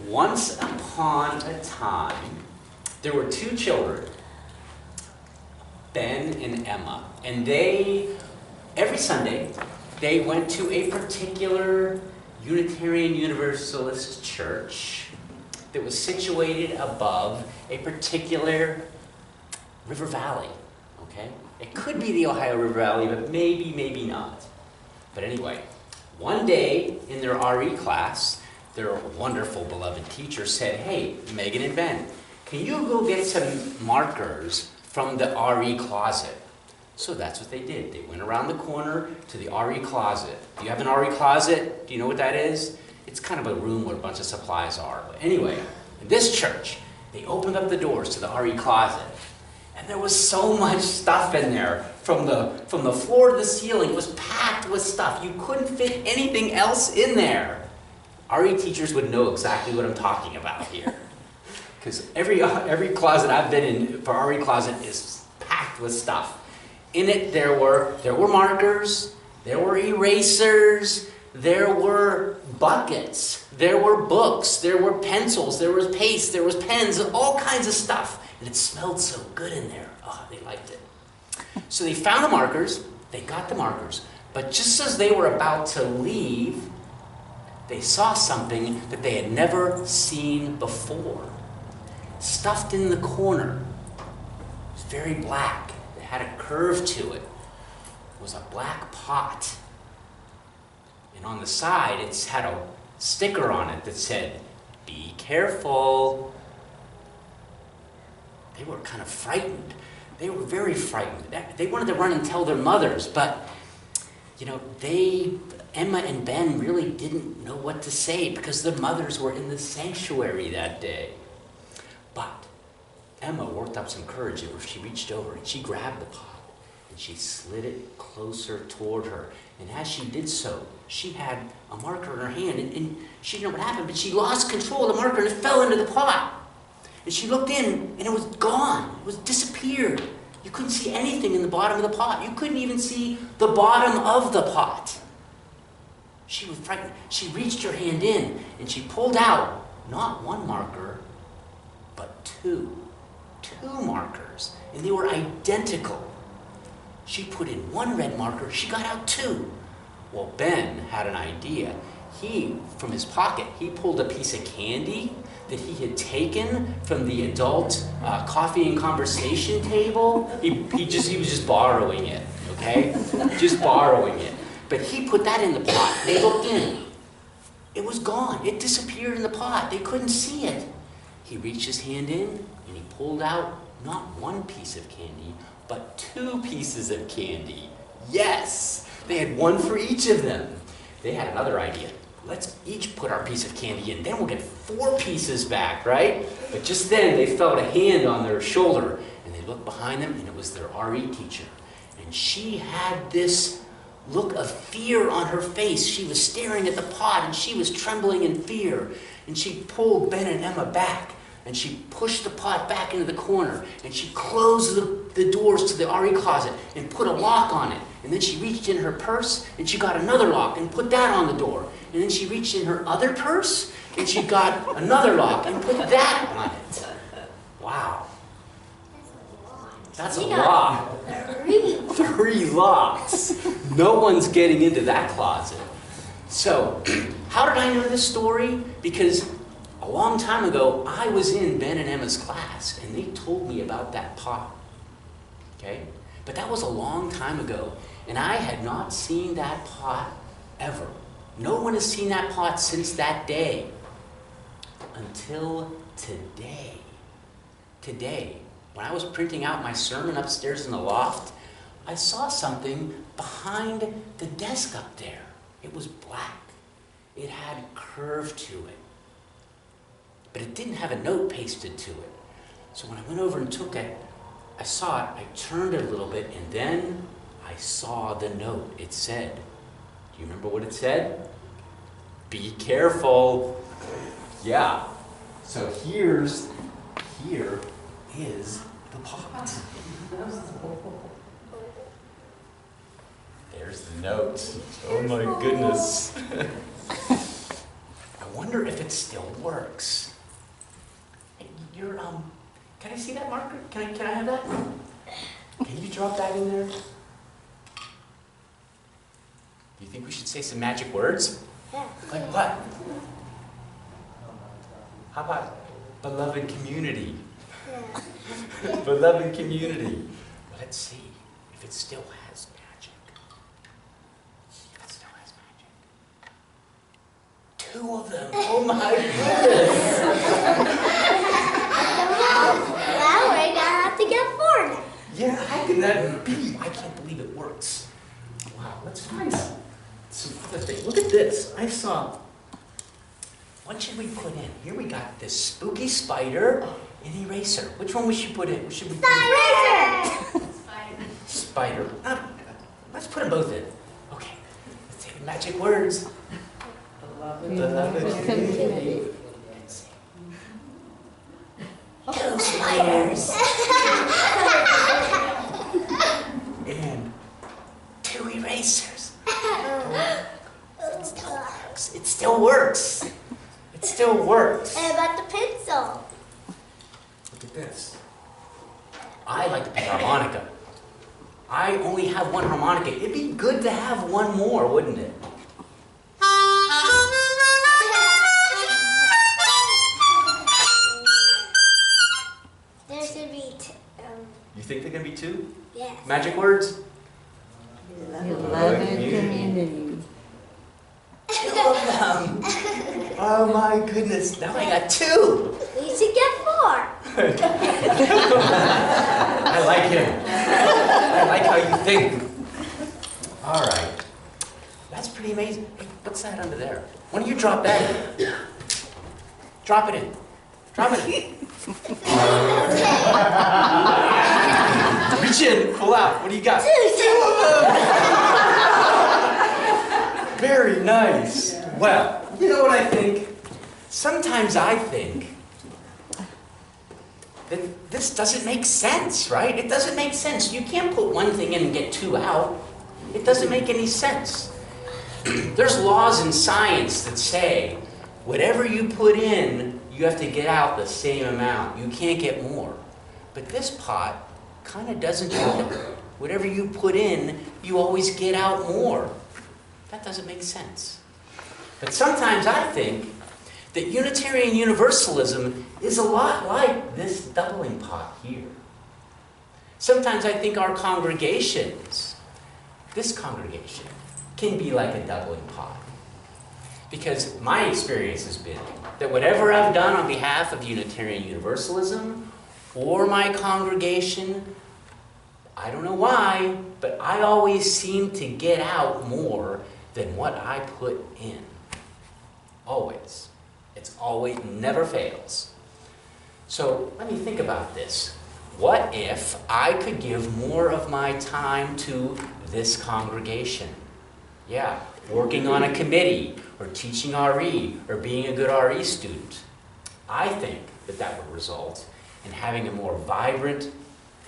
Once upon a time, there were two children, Ben and Emma, and every Sunday, they went to a particular Unitarian Universalist church that was situated above a particular river valley, okay? It could be the Ohio River Valley, but maybe not. But anyway, one day in their RE class, their wonderful, beloved teacher said, "Hey, Megan and Ben, can you go get some markers from the RE closet?" So that's what they did. They went around the corner to the RE closet. Do you have an RE closet? Do you know what that is? It's kind of a room where a bunch of supplies are. But anyway, in this church, they opened up the doors to the RE closet. And there was so much stuff in there. From the floor to the ceiling, it was packed with stuff. You couldn't fit anything else in there. RE teachers would know exactly what I'm talking about here. Because every closet I've been in for RE closet is packed with stuff. In it, there were markers, there were erasers, there were buckets, there were books, there were pencils, there was paste, there was pens, all kinds of stuff. And it smelled so good in there. Oh, they liked it. So they found the markers, they got the markers, but just as they were about to leave, they saw something that they had never seen before. Stuffed in the corner. It was very black. It had a curve to it. It was a black pot. And on the side, it had a sticker on it that said, "Be careful." They were kind of frightened. They were very frightened. They wanted to run and tell their mothers, but, Emma and Ben really didn't know what to say because their mothers were in the sanctuary that day. But Emma worked up some courage where she reached over and she grabbed the pot and she slid it closer toward her. And as she did so, she had a marker in her hand and she didn't know what happened, but she lost control of the marker and it fell into the pot. And she looked in and it was gone. It was disappeared. You couldn't see anything in the bottom of the pot. You couldn't even see the bottom of the pot. She was frightened. She reached her hand in and she pulled out not one marker, but two markers, and they were identical. She put in one red marker, she got out two. Well, Ben had an idea. From his pocket, he pulled a piece of candy that he had taken from the adult coffee and conversation table. He was just borrowing it, okay? Just borrowing it. But he put that in the pot. They looked in. It was gone. It disappeared in the pot. They couldn't see it. He reached his hand in and he pulled out not one piece of candy, but two pieces of candy. Yes! They had one for each of them. They had another idea. Let's each put our piece of candy in, then we'll get 4 pieces back, right? But just then they felt a hand on their shoulder and they looked behind them and it was their RE teacher. And she had this look of fear on her face. She was staring at the pot and she was trembling in fear. And she pulled Ben and Emma back and she pushed the pot back into the corner and she closed the doors to the RE closet and put a lock on it. And then she reached in her purse and she got another lock and put that on the door. And then she reached in her other purse and she got another lock and put that on it. Wow. That's a lot. 3 locks. No one's getting into that closet. So, how did I know this story? Because a long time ago, I was in Ben and Emma's class and they told me about that pot. Okay? But that was a long time ago, and I had not seen that pot ever. No one has seen that pot since that day. Until today. Today, when I was printing out my sermon upstairs in the loft, I saw something behind the desk up there. It was black. It had curve to it. But it didn't have a note pasted to it. So when I went over and took it, I saw it, I turned it a little bit, and then I saw the note. It said, do you remember what it said? Be careful. Yeah. So here is the pot. There's the note. Oh my goodness. wonder if it still works. Hey, can I see that marker? Can I have that? Can you drop that in there? Do you think we should say some magic words? Yeah. Like what? How about beloved community? Yeah. Beloved community. Let's see if it still has magic. If it still has magic. 2 of them. Oh my goodness. Well, we're gonna have to get 4 now. Yeah, how can that be? I can't believe it works. Wow, let's find some other things. Look at this. I saw. What should we put in? Here we got this spooky spider and eraser. Which one we should put in? What should we put in? Eraser! Spider. Let's put them both in. Okay. Let's say the magic words. Beloved community. Let's see. 2 spiders. And 2 erasers. It still works. It still works. It still works. And about the pencil. Look at this. I like to play harmonica. I only have 1 harmonica. It'd be good to have 1 more, wouldn't it? There should be You think there can be 2? yes. Magic words? Beloved community. 2 of them. Oh my goodness. Now I got 2. You should get 4. I like him. I like how you think. All right. That's pretty amazing. Hey, what's that under there? Why don't you drop that in? Drop it in. Drop it in. Reach in. Pull out. What do you got? 2 of them. Very nice. Well, you know what I think? Sometimes I think that this doesn't make sense, right? It doesn't make sense. You can't put 1 thing in and get 2 out. It doesn't make any sense. There's laws in science that say whatever you put in, you have to get out the same amount. You can't get more. But this pot kind of doesn't do that. Whatever you put in, you always get out more. That doesn't make sense. But sometimes I think that Unitarian Universalism is a lot like this doubling pot here. Sometimes I think our congregations, this congregation, can be like a doubling pot. Because my experience has been that whatever I've done on behalf of Unitarian Universalism or my congregation, I don't know why, but I always seem to get out more than what I put in. Always. It's always, never fails. So let me think about this. What if I could give more of my time to this congregation? Yeah, working on a committee, or teaching RE, or being a good RE student. I think that would result in having a more vibrant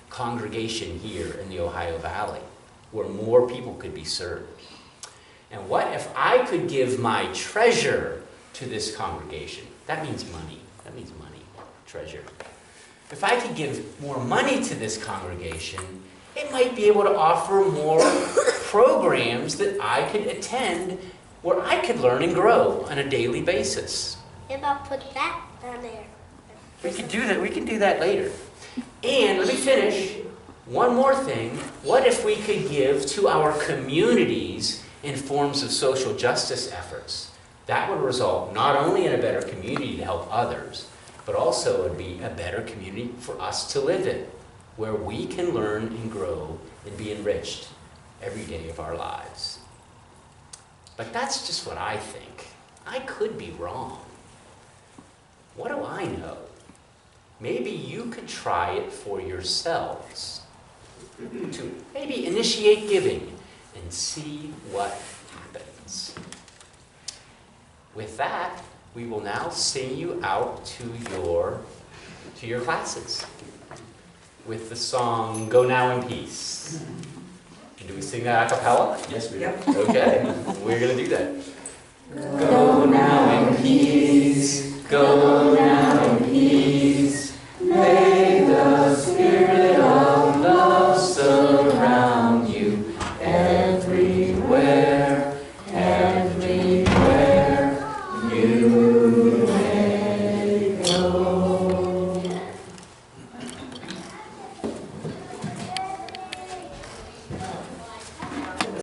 congregation here in the Ohio Valley, where more people could be served. And what if I could give my treasure to this congregation? That means money. That means money, treasure. If I could give more money to this congregation, it might be able to offer more programs that I could attend where I could learn and grow on a daily basis. If I put that down there. We can do that. We can do that later. And let me finish. One more thing. What if we could give to our communities in forms of social justice efforts? That would result not only in a better community to help others, but also it would be a better community for us to live in, where we can learn and grow and be enriched every day of our lives. But that's just what I think. I could be wrong. What do I know? Maybe you could try it for yourselves. To maybe initiate giving and see what happens. With that, we will now sing you out to your classes with the song Go Now in Peace. Do we sing that a cappella? Yes, we do. Okay, we're going to do that. Go